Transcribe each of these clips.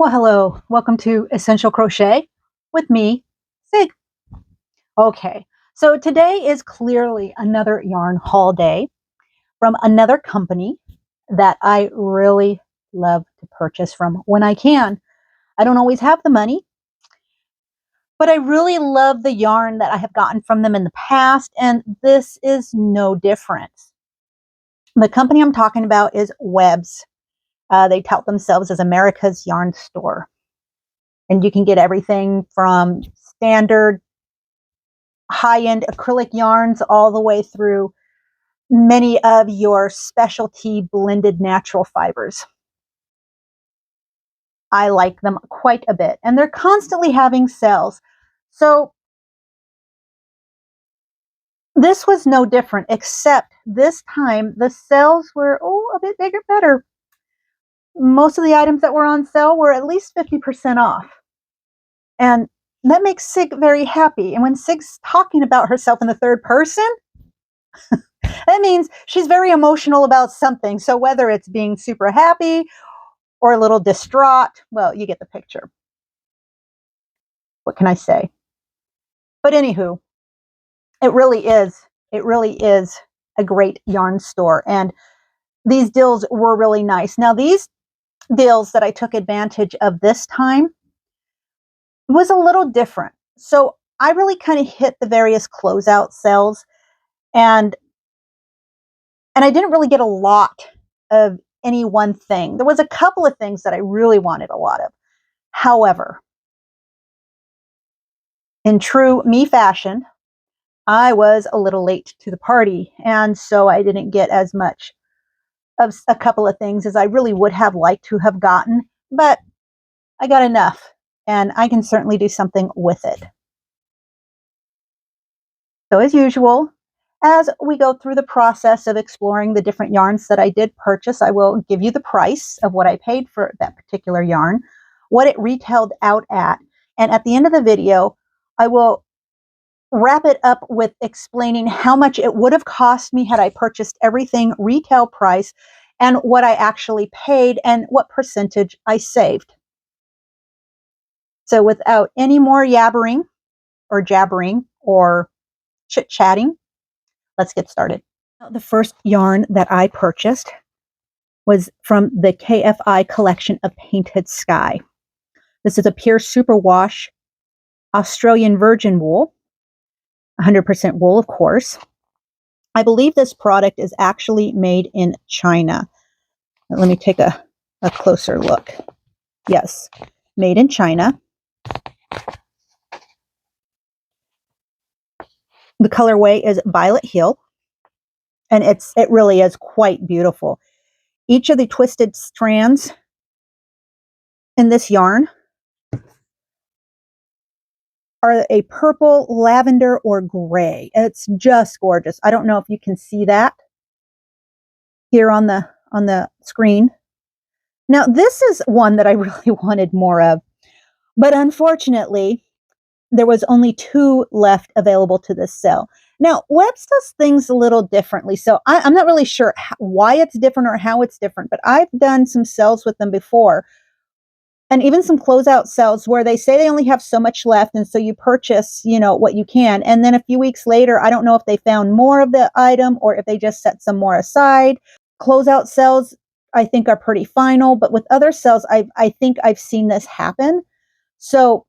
Well, hello. Welcome to Essential Crochet with me, Sig. Okay, so today is clearly another yarn haul day from another company that I really love to purchase from when I can. I don't always have the money, but I really love the yarn that I have gotten from them in the past, and this is no different. The company I'm talking about is WEBS. They tout themselves as America's yarn store. And you can get everything from standard high-end acrylic yarns all the way through many of your specialty blended natural fibers. I like them quite a bit, and they're constantly having sales. So this was no different, except this time the sales were a bit bigger, better. Most of the items that were on sale were at least 50% off. And that makes Sig very happy. And when Sig's talking about herself in the third person, that means she's very emotional about something. So whether it's being super happy or a little distraught, well, you get the picture. What can I say? But anywho, it really is a great yarn store. And these deals were really nice. Now, these deals that I took advantage of this time was a little different. So I really kind of hit the various closeout sales, and I didn't really get a lot of any one thing. There was a couple of things that I really wanted a lot of. However, in true me fashion, I was a little late to the party, and so I didn't get as much of a couple of things as I really would have liked to have gotten, but I got enough, and I can certainly do something with it. So as usual, as we go through the process of exploring the different yarns that I did purchase, I will give you the price of what I paid for that particular yarn, what it retailed out at, and at the end of the video, I will wrap it up with explaining how much it would have cost me had I purchased everything retail price and what I actually paid and what percentage I saved. So without any more yabbering or jabbering or chit-chatting, let's get started. The first yarn that I purchased was from the KFI collection of Painted Sky. This is a pure superwash Australian virgin wool, 100% wool, of course. I believe this product is actually made in China. Let me take a closer look. Yes, made in China. The colorway is Violet Hill, and it really is quite beautiful. Each of the twisted strands in this yarn are a purple, lavender, or gray. It's just gorgeous. I don't know if you can see that here on the screen. Now, this is one that I really wanted more of, but unfortunately, there was only 2 left available to this sale. Now, WEBS does things a little differently, so I'm not really sure why it's different or how it's different, but I've done some sales with them before, and even some closeout sales where they say they only have so much left, and so you purchase, what you can, and then a few weeks later, I don't know if they found more of the item or if they just set some more aside. Closeout sales, I think, are pretty final, but with other sales, I think I've seen this happen. So,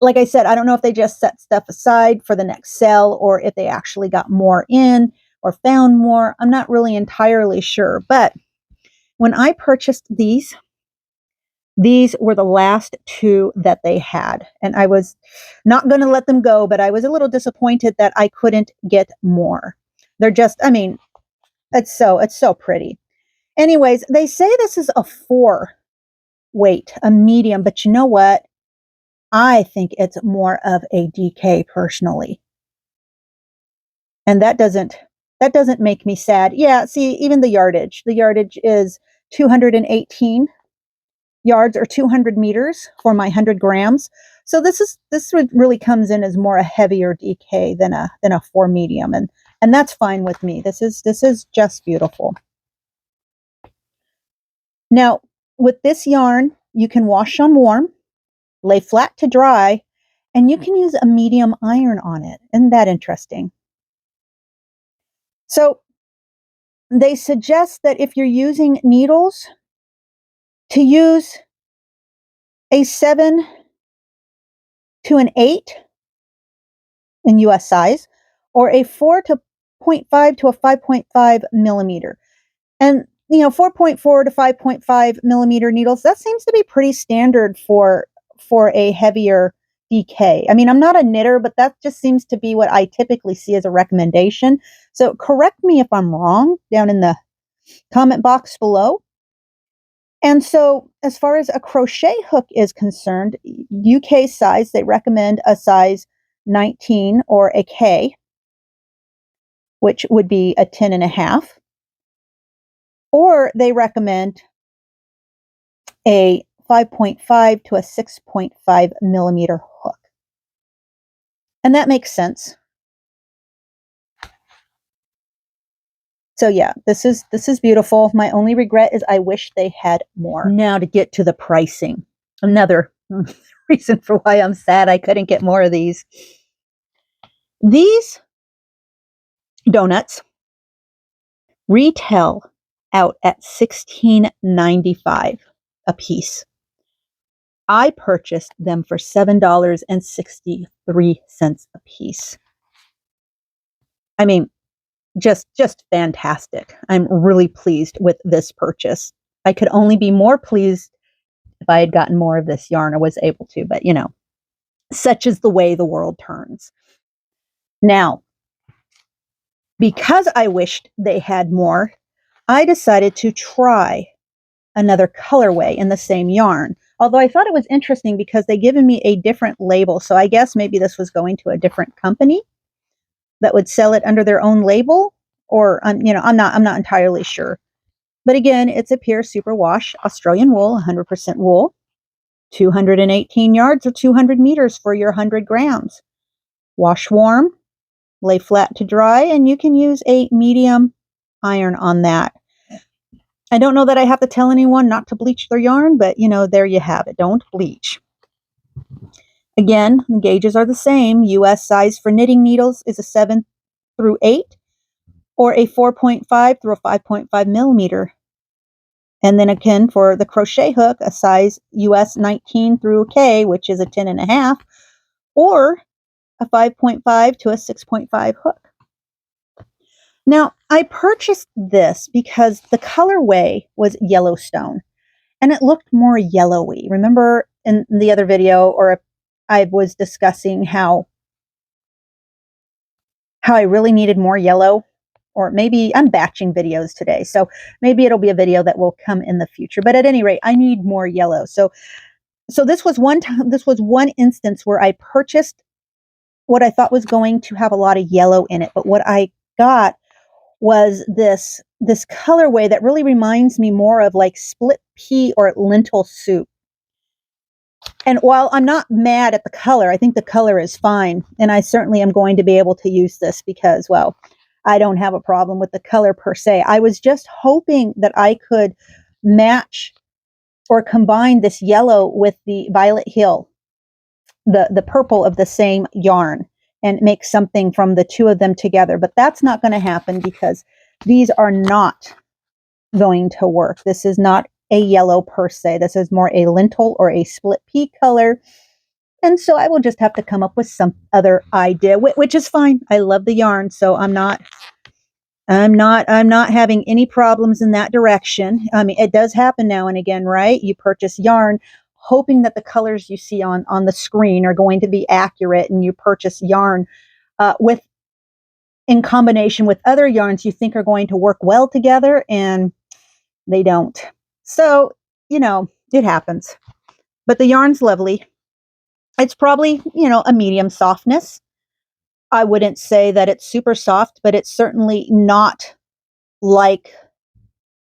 like I said, I don't know if they just set stuff aside for the next sale or if they actually got more in or found more. I'm not really entirely sure. But when I purchased these were the last 2 that they had. And I was not going to let them go, but I was a little disappointed that I couldn't get more. They're just, it's so pretty. Anyways, they say this is a 4 weight, a medium, but you know what? I think it's more of a DK personally. And that doesn't make me sad. Yeah, see, even the yardage. The yardage is 218 yards or 200 meters for my 100 grams. So this really comes in as more a heavier DK than a 4 medium, and that's fine with me. This is just beautiful. Now, with this yarn, you can wash on warm, lay flat to dry, and you can use a medium iron on it. Isn't that interesting? So they suggest that if you're using needles, to use a 7 to an 8 in US size, or a 4.5 to a 5.5 millimeter. And 4.4 to 5.5 millimeter needles, that seems to be pretty standard for a heavier DK. I mean, I'm not a knitter, but that just seems to be what I typically see as a recommendation. So correct me if I'm wrong down in the comment box below. And so as far as a crochet hook is concerned, UK size, they recommend a size 19 or a K, which would be a 10.5. Or they recommend a 5.5 to a 6.5 millimeter hook. And that makes sense. So yeah, this is beautiful. My only regret is I wish they had more. Now to get to the pricing. Another reason for why I'm sad I couldn't get more of these. These donuts retail out at $16.95 a piece. I purchased them for $7.63 a piece. I mean, just fantastic. I'm really pleased with this purchase. I could only be more pleased if I had gotten more of this yarn or was able to, but such is the way the world turns. Now, because I wished they had more, I decided to try another colorway in the same yarn. Although I thought it was interesting because they given me a different label. So I guess maybe this was going to a different company that would sell it under their own label, or I'm not entirely sure. But again, it's a pure superwash Australian wool, 100% wool, 218 yards or 200 meters for your 100 grams. Wash warm, lay flat to dry, and you can use a medium iron on that. I don't know that I have to tell anyone not to bleach their yarn, but there you have it. Don't bleach. Again, the gauges are the same. US size for knitting needles is a 7 through 8 or a 4.5 through a 5.5 millimeter. And then again, for the crochet hook, a size US 19 through K, which is a 10.5, or a 5.5 to a 6.5 hook. Now, I purchased this because the colorway was Yellowstone, and it looked more yellowy. Remember in the other video, or I was discussing how I really needed more yellow, or maybe I'm batching videos today, so maybe it'll be a video that will come in the future. But at any rate, I need more yellow. So this was one time. This was one instance where I purchased what I thought was going to have a lot of yellow in it, but what I got was this colorway that really reminds me more of like split pea or lentil soup. And while I'm not mad at the color, I think the color is fine. And I certainly am going to be able to use this because, well, I don't have a problem with the color per se. I was just hoping that I could match or combine this yellow with the Violet Hill, the purple of the same yarn, and make something from the two of them together. But that's not going to happen because these are not going to work. This is not a yellow per se. This is more a lentil or a split pea color. And so I will just have to come up with some other idea, which is fine. I love the yarn, so I'm not having any problems in that direction. I mean, it does happen now and again, right? You purchase yarn hoping that the colors you see on the screen are going to be accurate, and you purchase yarn in combination with other yarns you think are going to work well together, and they don't. So, it happens. But the yarn's lovely. It's probably, a medium softness. I wouldn't say that it's super soft, but it's certainly not like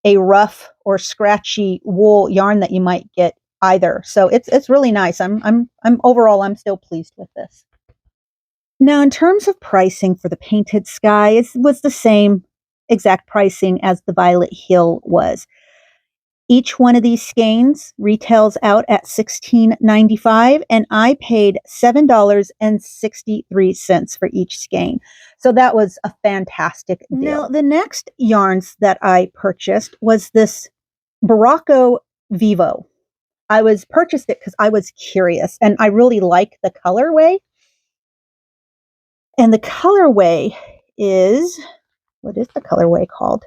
a rough or scratchy wool yarn that you might get either. So it's really nice. I'm overall, I'm still pleased with this. Now, in terms of pricing for the Painted Sky, it was the same exact pricing as the Violet Hill was. Each one of these skeins retails out at $16.95, and I paid $7.63 for each skein. So that was a fantastic deal. Now, the next yarns that I purchased was this Barocco Vivo. I purchased it because I was curious, and I really like the colorway. And the colorway is, what is the colorway called?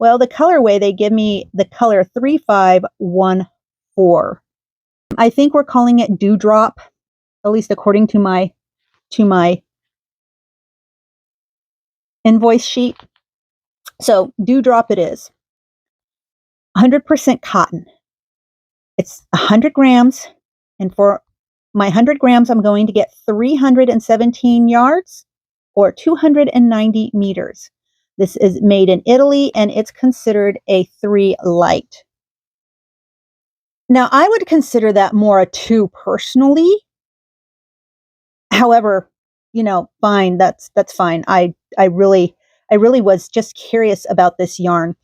Well, the colorway, they give me the color 3514. I think we're calling it Dewdrop, at least according to my invoice sheet. So Dewdrop it is. 100% cotton. It's 100 grams, and for my 100 grams, I'm going to get 317 yards or 290 meters. This is made in Italy, and it's considered a 3 light. Now, I would consider that more a 2 personally. However, fine, that's fine. I really was just curious about this yarn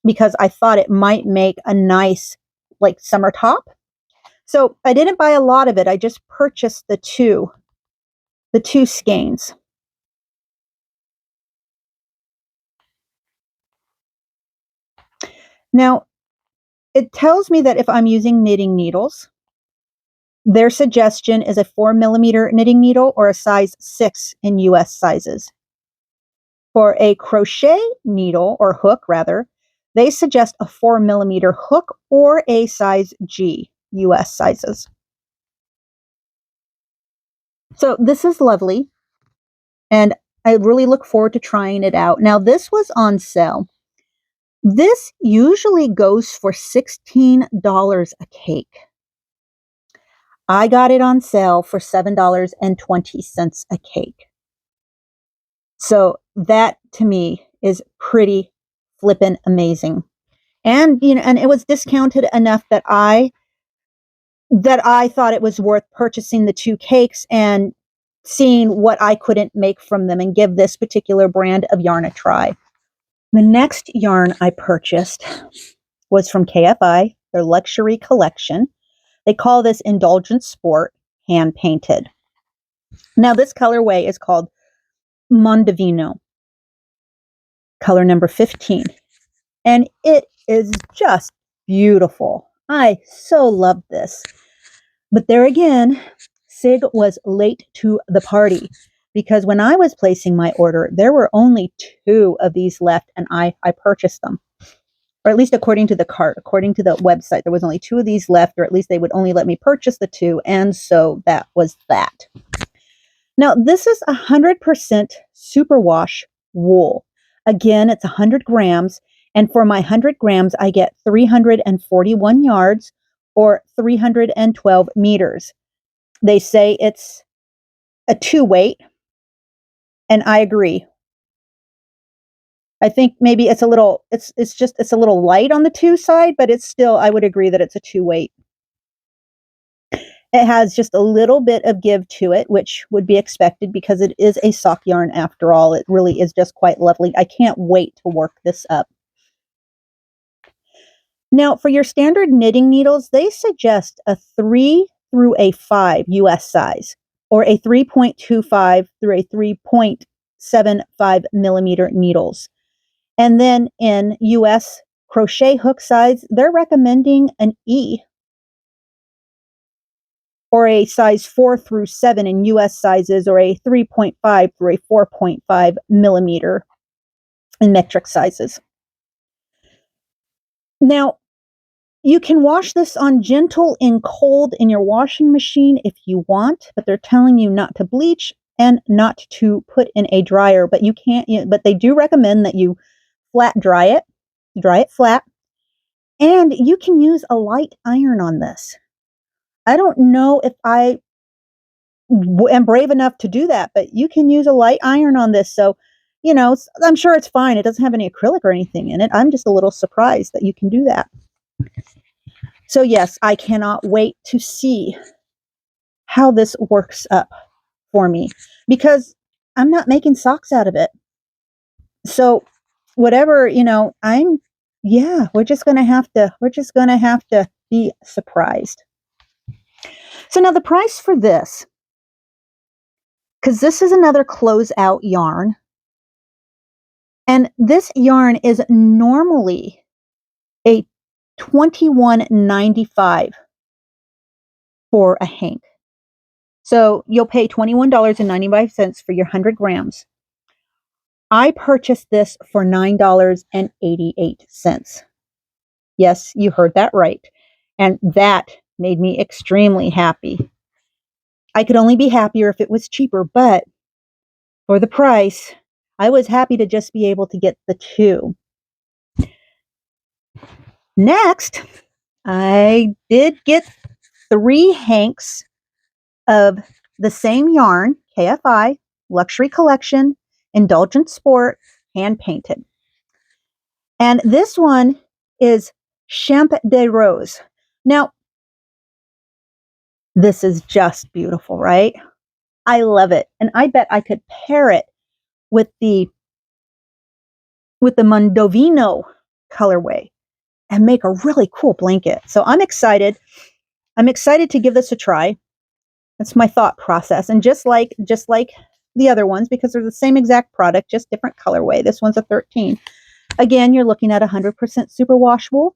because I thought it might make a nice like summer top. So I didn't buy a lot of it. I just purchased the two skeins. Now, it tells me that if I'm using knitting needles, their suggestion is a 4mm knitting needle or a size 6 in US sizes. For a crochet needle, or hook rather, they suggest a 4mm hook or a size G US sizes. So this is lovely, and I really look forward to trying it out. Now, this was on sale. This usually goes for $16 a cake. I got it on sale for $7.20 a cake. So that to me is pretty flippin' amazing. And and it was discounted enough that I thought it was worth purchasing the 2 cakes and seeing what I couldn't make from them and give this particular brand of yarn a try. The next yarn I purchased was from KFI, their luxury collection. They call this Indulgent Sport hand painted. Now, this colorway is called Mondovino, color number 15. And it is just beautiful. I so love this. But there again, Sig was late to the party because when I was placing my order, there were only 2 of these left, and I purchased them. Or at least according to the cart, according to the website, there was only 2 of these left, or at least they would only let me purchase the 2, and so that was that. Now, this is 100% superwash wool. Again, it's 100 grams, and for my 100 grams, I get 341 yards or 312 meters. They say it's a 2 weight, and I agree. I think maybe it's a little light on the 2 side, but it's still, I would agree that it's a 2 weight. It has just a little bit of give to it, which would be expected because it is a sock yarn after all. It really is just quite lovely. I can't wait to work this up. Now, for your standard knitting needles, they suggest a 3 through a 5 US size, or a 3.25 through a 3.75 millimeter needles. And then in US crochet hook size, they're recommending an E, or a size 4 through 7 in US sizes, or a 3.5 through a 4.5 millimeter in metric sizes. Now, you can wash this on gentle and cold in your washing machine if you want, but they're telling you not to bleach and not to put in a dryer. But you can't. But they do recommend that you flat dry it flat, and you can use a light iron on this. I don't know if I am brave enough to do that, but you can use a light iron on this. So, I'm sure it's fine. It doesn't have any acrylic or anything in it. I'm just a little surprised that you can do that. So yes, I cannot wait to see how this works up for me because I'm not making socks out of it. So whatever, I'm yeah, we're just going to have to be surprised. So now the price for this, because this is another closeout yarn, and this yarn is normally a $21.95 for a hank. So you'll pay $21.95 for your 100 grams. I purchased this for $9.88. Yes, you heard that right. And that made me extremely happy. I could only be happier if it was cheaper, but for the price, I was happy to just be able to get the two. Next, I did get 3 hanks of the same yarn, KFI, Luxury Collection, Indulgent Sport, hand painted. And this one is Champ de Rose. Now, this is just beautiful, right? I love it. And I bet I could pair it with the Mondovino colorway and make a really cool blanket. So I'm excited. I'm excited to give this a try. That's my thought process. And just like the other ones, because they're the same exact product, just different colorway. This one's a 13. Again, you're looking at 100% superwash wool,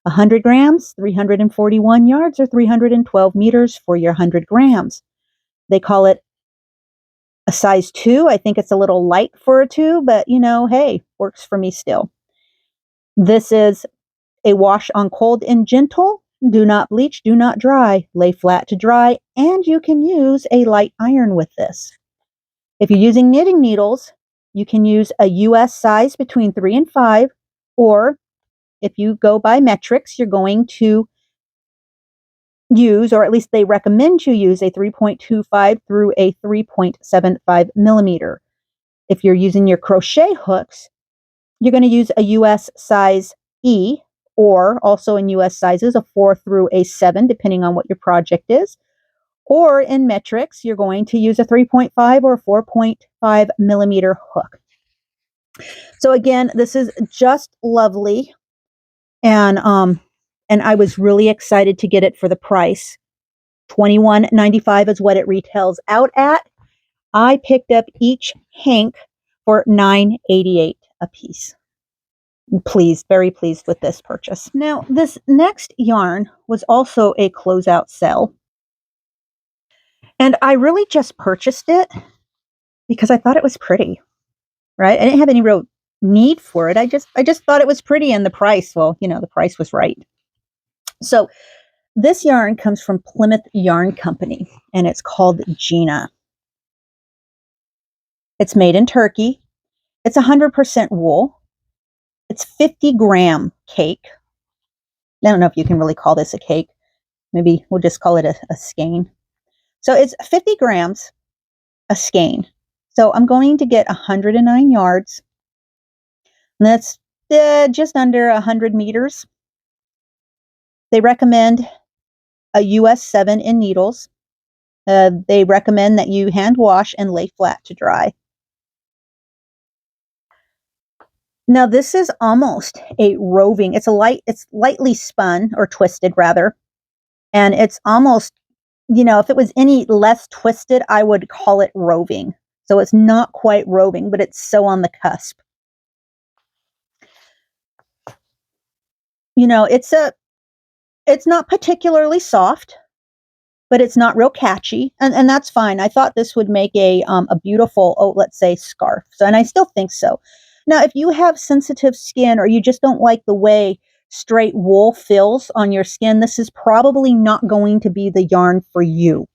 100 grams, 341 yards, or 312 meters for your 100 grams. They call it a size 2. I think it's a little light for a 2, but hey, works for me still. This is a wash on cold and gentle. Do not bleach, do not dry. Lay flat to dry, and you can use a light iron with this. If you're using knitting needles, you can use a US size between 3 and 5, or if you go by metrics, you're going to use, or at least they recommend you use, a 3.25 through a 3.75 millimeter. If you're using your crochet hooks, you're going to use a US size E, or also in US sizes, a 4 through a 7, depending on what your project is. Or in metrics, you're going to use a 3.5 or 4.5 millimeter hook. So again, this is just lovely. And I was really excited to get it for the price. $21.95 is what it retails out at. I picked up each hank for $9.88 a piece. Pleased, very pleased with this purchase. Now, this next yarn was also a closeout sale. And I really just purchased it because I thought it was pretty, right? I didn't have any real need for it. I just thought it was pretty, and the price, well, the price was right. So this yarn comes from Plymouth Yarn Company, and it's called Gina. It's made in Turkey. It's 100% wool. It's 50-gram cake. I don't know if you can really call this a cake. Maybe we'll just call it a skein. So it's 50 grams, a skein. So I'm going to get 109 yards. And that's just under 100 meters. They recommend a US 7 in needles. They recommend that you hand wash and lay flat to dry. Now this is almost a roving. It's lightly spun, or twisted rather. And it's almost, if it was any less twisted, I would call it roving. So it's not quite roving, but it's so on the cusp. It's not particularly soft, but it's not real catchy, and that's fine. I thought this would make a beautiful, let's say, scarf. So, and I still think so. Now, if you have sensitive skin, or you just don't like the way straight wool feels on your skin, this is probably not going to be the yarn for you.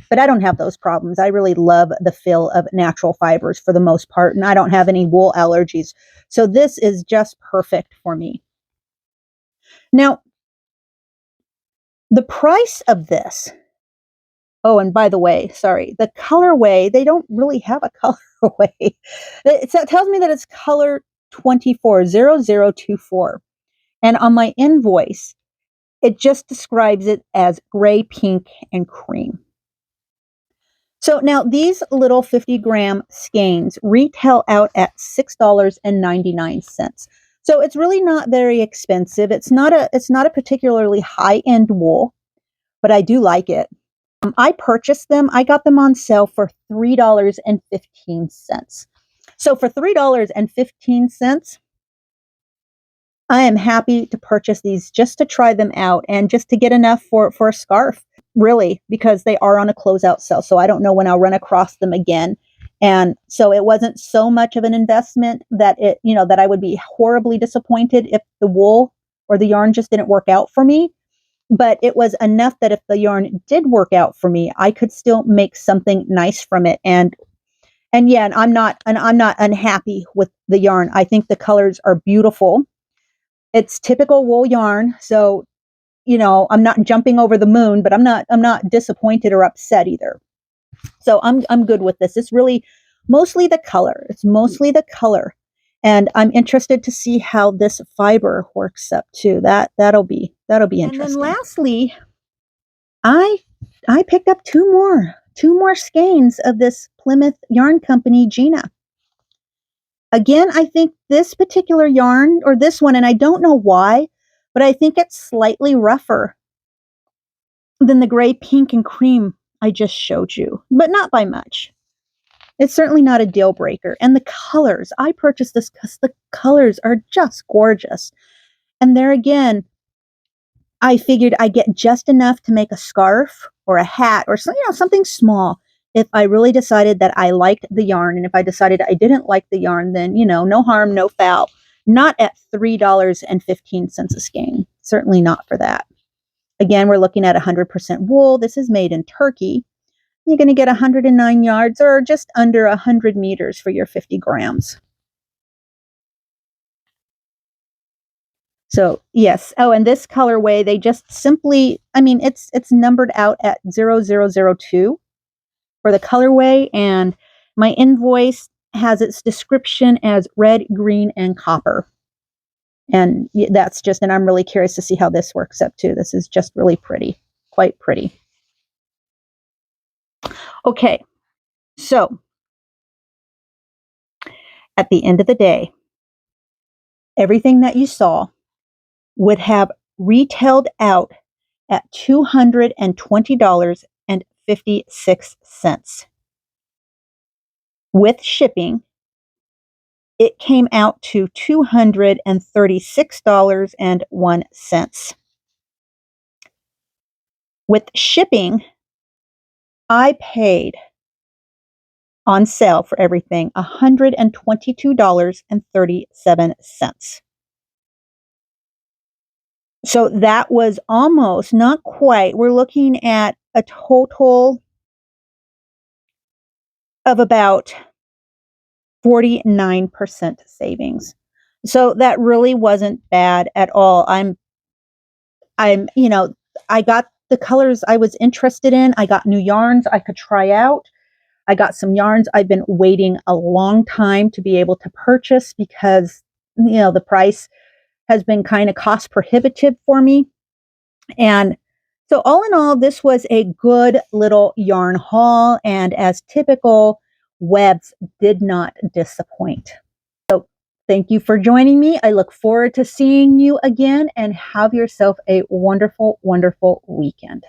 But I don't have those problems. I really love the feel of natural fibers for the most part, and I don't have any wool allergies. So this is just perfect for me. Now, the price of this, oh, and by the way, sorry, the colorway, they don't really have a colorway. It tells me that it's color 240024. And on my invoice, it just describes it as gray, pink, and cream. So now these little 50-gram skeins retail out at $6.99. So it's really not very expensive. It's not a particularly high-end wool, but I do like it. I purchased them. I got them on sale for $3.15. So for $3.15, I am happy to purchase these just to try them out and just to get enough for a scarf, really, because they are on a closeout sale. So I don't know when I'll run across them again. And so it wasn't so much of an investment that that I would be horribly disappointed if the wool or the yarn just didn't work out for me. But it was enough that if the yarn did work out for me, I could still make something nice from it. And I'm not unhappy with the yarn. I think the colors are beautiful. It's typical wool yarn, so I'm not jumping over the moon, but I'm not disappointed or upset either. So I'm good with this. It's really mostly the color. It's mostly the color. And I'm interested to see how this fiber works up too. That'll be interesting. And then lastly, I picked up two more skeins of this Plymouth Yarn Company Gina. Again, I think this particular yarn, or this one, and I don't know why, but I think it's slightly rougher than the gray, pink, and cream I just showed you, but not by much. It's certainly not a deal breaker. And the colors, I purchased this because the colors are just gorgeous. And there again, I figured I'd get just enough to make a scarf or a hat or something small. If I really decided that I liked the yarn, and if I decided I didn't like the yarn, then, no harm, no foul. Not at $3.15 a skein. Certainly not for that. Again, we're looking at 100% wool. This is made in Turkey. You're going to get 109 yards or just under 100 meters for your 50 grams. So yes. Oh, and this colorway, they just simply, it's numbered out at 0002 for the colorway, and my invoice has its description as red, green, and copper. And and I'm really curious to see how this works up too. This is just really pretty, quite pretty. Okay, so at the end of the day, everything that you saw would have retailed out at $220.56. With shipping, it came out to $236.01. With shipping, I paid on sale for everything $122.37. So that was almost, not quite, we're looking at a total of about 49% savings. So that really wasn't bad at all. I got the colors I was interested in. I got new yarns I could try out. I got some yarns I've been waiting a long time to be able to purchase because, the price has been kind of cost prohibitive for me. And so all in all, this was a good little yarn haul. And as typical, WEBS did not disappoint. So thank you for joining me. I look forward to seeing you again, and have yourself a wonderful, wonderful weekend.